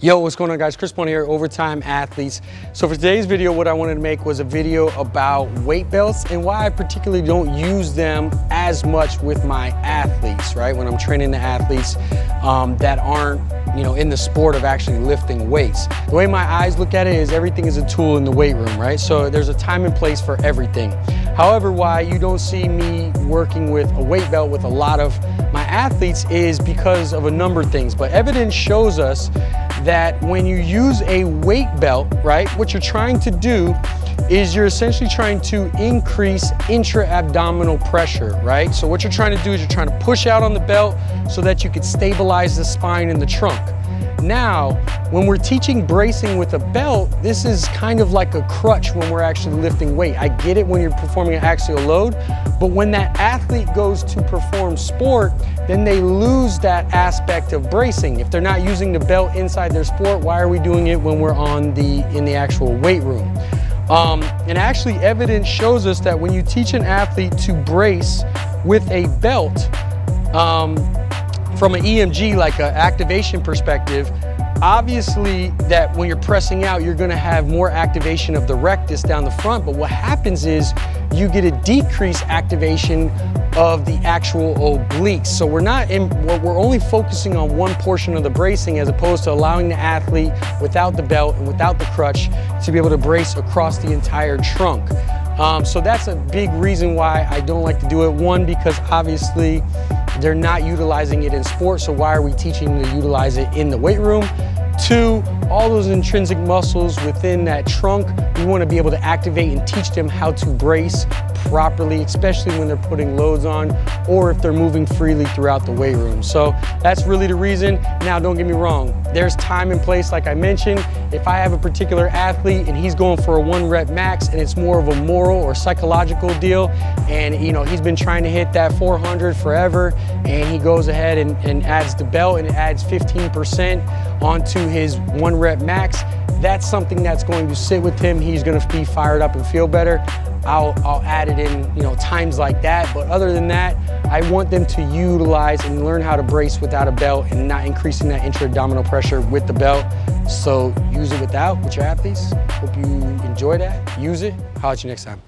Yo, what's going on guys? Chris Bone here, Overtime Athletes. So for today's video, what I wanted to make was a video about weight belts and why I particularly don't use them as much with my athletes, right? When I'm training the athletes that aren't, in the sport of actually lifting weights. The way my eyes look at it is everything is a tool in the weight room, right? So there's a time and place for everything. However, why you don't see me working with a weight belt with a lot of my athletes is because of a number of things. But evidence shows us that when you use a weight belt, right, what you're trying to do is you're essentially trying to increase intra-abdominal pressure, right? So what you're trying to do is you're trying to push out on the belt so that you can stabilize the spine and the trunk. Now, when we're teaching bracing with a belt, this is kind of like a crutch when we're actually lifting weight. I get it when you're performing an axial load, but when that athlete goes to perform sport, then they lose that aspect of bracing. If they're not using the belt inside their sport, why are we doing it when we're in the actual weight room? And actually evidence shows us that when you teach an athlete to brace with a belt, from an EMG, like an activation perspective, obviously that when you're pressing out, you're gonna have more activation of the rectus down the front, but what happens is you get a decreased activation of the actual obliques. So we're only focusing on one portion of the bracing as opposed to allowing the athlete without the belt and without the crutch to be able to brace across the entire trunk. So that's a big reason why I don't like to do it. One, because obviously they're not utilizing it in sport, so why are we teaching them to utilize it in the weight room? Two, all those intrinsic muscles within that trunk, we want to be able to activate and teach them how to brace properly, especially when they're putting loads on or if they're moving freely throughout the weight room. So that's really the reason. Now, don't get me wrong, there's time and place, like I mentioned. If I have a particular athlete and he's going for a 1 rep max and it's more of a moral or psychological deal, and he's been trying to hit that 400 forever, and he goes ahead and adds the belt and it adds 15% onto his 1 rep max, that's something that's going to sit with him. He's going to be fired up and feel better. I'll add it in, times like that. But other than that, I want them to utilize and learn how to brace without a belt and not increasing that intra-abdominal pressure with the belt. So use it with your athletes. Hope you enjoy that. Use it. Holler at you next time.